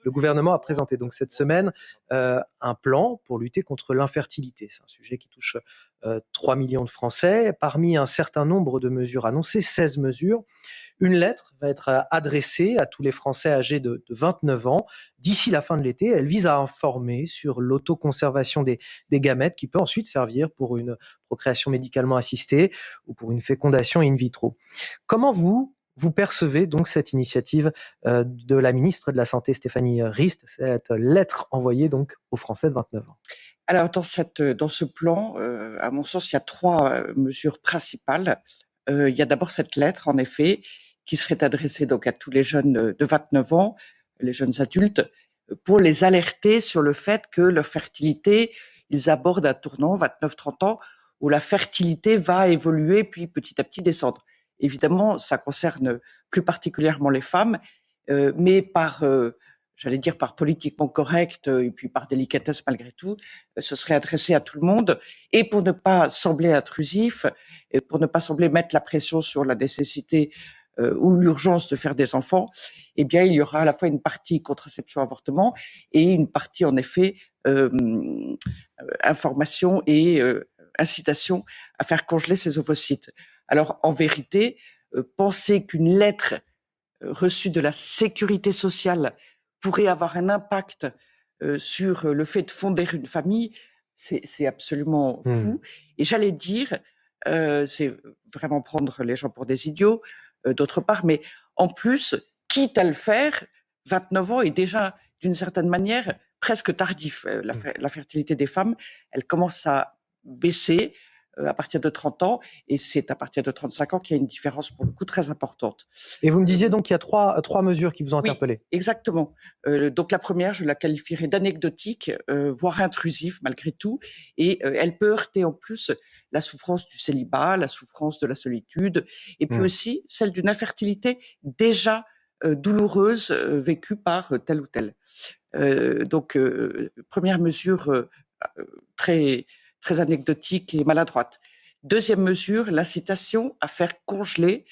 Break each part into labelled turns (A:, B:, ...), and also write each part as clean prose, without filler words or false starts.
A: Le gouvernement a présenté donc cette semaine un plan pour lutter contre l'infertilité. C'est un sujet qui touche 3 millions de Français. Parmi un certain nombre de mesures annoncées, 16 mesures, une lettre va être adressée à tous les Français âgés de 29 ans d'ici la fin de l'été. Elle vise à informer sur l'autoconservation des gamètes qui peut ensuite servir pour une procréation médicalement assistée ou pour une fécondation in vitro. Comment vous percevez donc cette initiative de la ministre de la Santé, Stéphanie Rist, cette lettre envoyée donc aux Français de 29 ans?
B: Alors, dans ce plan, à mon sens, il y a 3 mesures principales. Il y a d'abord cette lettre, en effet, qui serait adressée donc à tous les jeunes de 29 ans, les jeunes adultes, pour les alerter sur le fait que leur fertilité, ils abordent un tournant, 29-30 ans, où la fertilité va évoluer puis petit à petit descendre. Évidemment, ça concerne plus particulièrement les femmes, mais j'allais dire par politiquement correct et puis par délicatesse malgré tout, ce serait adressé à tout le monde. Et pour ne pas sembler intrusif, et pour ne pas sembler mettre la pression sur la nécessité ou l'urgence de faire des enfants, eh bien, il y aura à la fois une partie contraception-avortement et une partie, en effet, information et incitation à faire congeler ces ovocytes. Alors, en vérité, penser qu'une lettre reçue de la sécurité sociale pourrait avoir un impact sur le fait de fonder une famille, c'est absolument fou. Et j'allais dire, c'est vraiment prendre les gens pour des idiots, d'autre part, mais en plus, quitte à le faire, 29 ans est déjà, d'une certaine manière, presque tardif. La fertilité des femmes, elle commence à baisser à partir de 30 ans, et c'est à partir de 35 ans qu'il y a une différence pour le coup très importante.
A: Et vous me disiez donc qu'il y a trois mesures qui vous ont interpellé.
B: Oui, exactement. Donc la première, je la qualifierais d'anecdotique, voire intrusive malgré tout, et elle peut heurter en plus la souffrance du célibat, la souffrance de la solitude, et puis aussi celle d'une infertilité déjà douloureuse vécue par tel ou tel. Donc première mesure très très anecdotique et maladroite. Deuxième mesure, l'incitation à faire congeler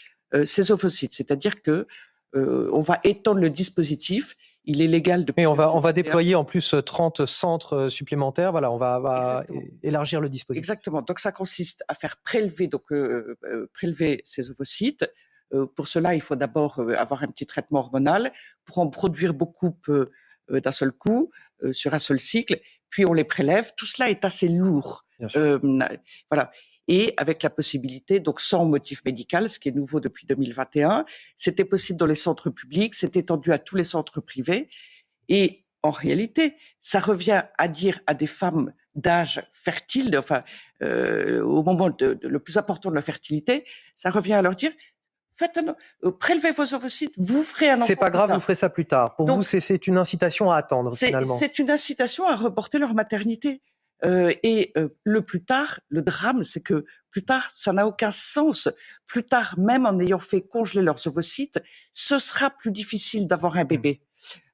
B: ces ovocytes, c'est-à-dire que on va étendre le dispositif. Il est légal depuis.
A: Et on va déployer en plus 30 centres supplémentaires. Voilà, on va élargir le dispositif.
B: Exactement. Donc ça consiste à faire prélever ces ovocytes. Pour cela, il faut d'abord avoir un petit traitement hormonal pour en produire beaucoup d'un seul coup, sur un seul cycle. Puis on les prélève. Tout cela est assez lourd. Voilà. Et avec la possibilité, donc sans motif médical, ce qui est nouveau depuis 2021, c'était possible dans les centres publics, c'est étendu à tous les centres privés. Et en réalité, ça revient à dire à des femmes d'âge fertile, enfin, au moment le plus important de la fertilité, ça revient à leur dire, prélevez vos ovocytes, vous ferez un enfant.
A: C'est pas grave, vous ferez ça plus tard. Pour vous, c'est une incitation à attendre, finalement.
B: C'est une incitation à reporter leur maternité. Le plus tard, le drame, c'est que plus tard, ça n'a aucun sens. Plus tard, même en ayant fait congeler leurs ovocytes, ce sera plus difficile d'avoir un bébé.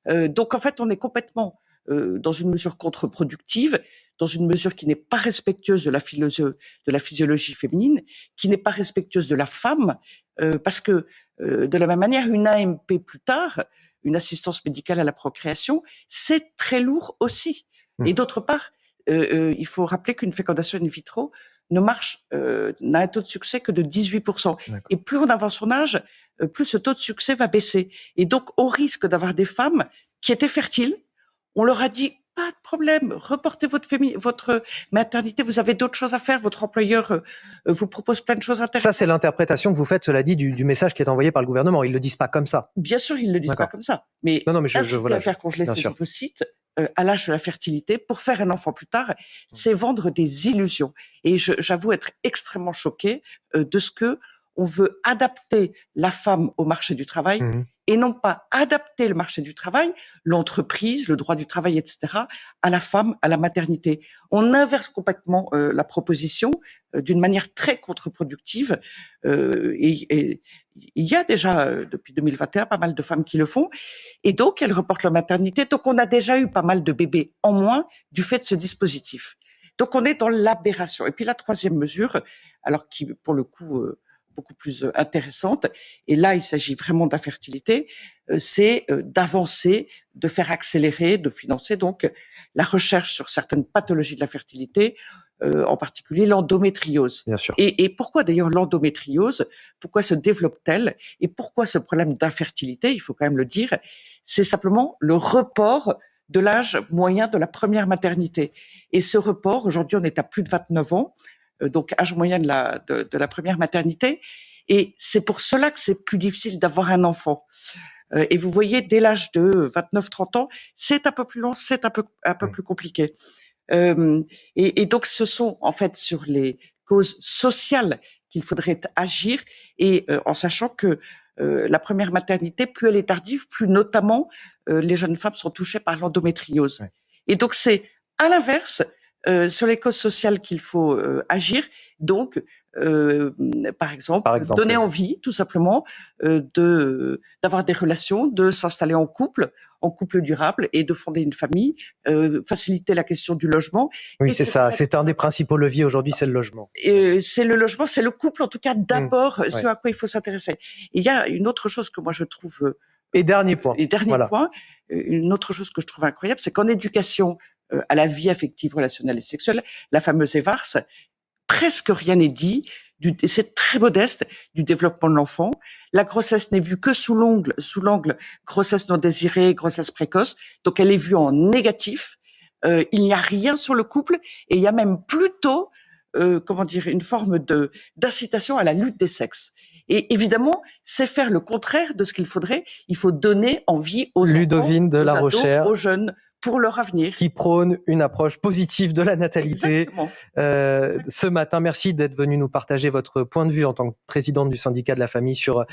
B: Donc en fait, on est complètement dans une mesure contre-productive, dans une mesure qui n'est pas respectueuse de la physiologie féminine, qui n'est pas respectueuse de la femme, parce que de la même manière, une AMP plus tard, une assistance médicale à la procréation, c'est très lourd aussi. Et d'autre part, il faut rappeler qu'une fécondation in vitro n'a un taux de succès que de 18%. Et plus on avance son âge, plus ce taux de succès va baisser. Et donc, on risque d'avoir des femmes qui étaient fertiles. On leur a dit, pas de problème, reportez votre maternité, vous avez d'autres choses à faire, votre employeur vous propose plein de choses intéressantes.
A: Ça, c'est l'interprétation que vous faites, cela dit, du message qui est envoyé par le gouvernement. Ils le disent pas comme ça.
B: Bien sûr, ils le disent pas comme ça. Mais à faire congeler ces ovocytes à l'âge de la fertilité pour faire un enfant plus tard, c'est vendre des illusions. Et j'avoue être extrêmement choquée de ce que on veut adapter la femme au marché du travail et non pas adapter le marché du travail, l'entreprise, le droit du travail, etc., à la femme, à la maternité. On inverse complètement la proposition d'une manière très contre-productive. Et il y a déjà, depuis 2021, pas mal de femmes qui le font. Et donc, elles reportent leur maternité. Donc, on a déjà eu pas mal de bébés en moins du fait de ce dispositif. Donc, on est dans l'aberration. Et puis, la troisième mesure, alors qui, pour le coup, beaucoup plus intéressante. Et là, il s'agit vraiment d'infertilité. C'est d'avancer, de faire accélérer, de financer donc la recherche sur certaines pathologies de la fertilité, en particulier l'endométriose.
A: Bien sûr.
B: Et pourquoi d'ailleurs l'endométriose? Pourquoi se développe-t-elle? Et pourquoi ce problème d'infertilité? Il faut quand même le dire. C'est simplement le report de l'âge moyen de la première maternité. Et ce report, aujourd'hui, on est à plus de 29 ans, donc âge moyen de la première maternité. Et c'est pour cela que c'est plus difficile d'avoir un enfant. Et vous voyez, dès l'âge de 29-30 ans, c'est un peu plus long, c'est un peu plus compliqué. Et donc, ce sont en fait sur les causes sociales qu'il faudrait agir, et en sachant que la première maternité, plus elle est tardive, plus notamment les jeunes femmes sont touchées par l'endométriose.
A: Ouais.
B: Et donc, c'est à l'inverse sur les causes sociales qu'il faut agir. Donc, par exemple, donner envie, tout simplement, d'avoir des relations, de s'installer en couple durable et de fonder une famille, faciliter la question du logement.
A: Oui, c'est ça. C'est un des principaux leviers aujourd'hui, c'est le logement.
B: C'est le logement, c'est le couple, en tout cas, d'abord, ce à quoi il faut s'intéresser. Et il y a une autre chose que moi je trouve...
A: dernier point.
B: Point, une autre chose que je trouve incroyable, c'est qu'en éducation à la vie affective, relationnelle et sexuelle, la fameuse EVARS, presque rien n'est dit, et c'est très modeste, du développement de l'enfant. La grossesse n'est vue que sous l'angle grossesse non désirée, grossesse précoce, donc elle est vue en négatif. Il n'y a rien sur le couple, et il y a même plutôt une forme d'incitation à la lutte des sexes. Et évidemment, c'est faire le contraire de ce qu'il faudrait. Il faut donner envie aux
A: Ludovine
B: enfants,
A: de La Rochère,
B: aux jeunes, pour leur avenir.
A: Qui prône une approche positive de la natalité. Ce matin, merci d'être venu nous partager votre point de vue en tant que présidente du syndicat de la famille sur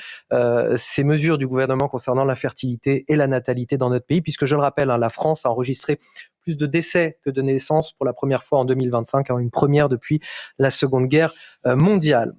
A: ces mesures du gouvernement concernant l'infertilité et la natalité dans notre pays, puisque je le rappelle, la France a enregistré plus de décès que de naissances pour la première fois en 2025, une première depuis la Seconde Guerre mondiale.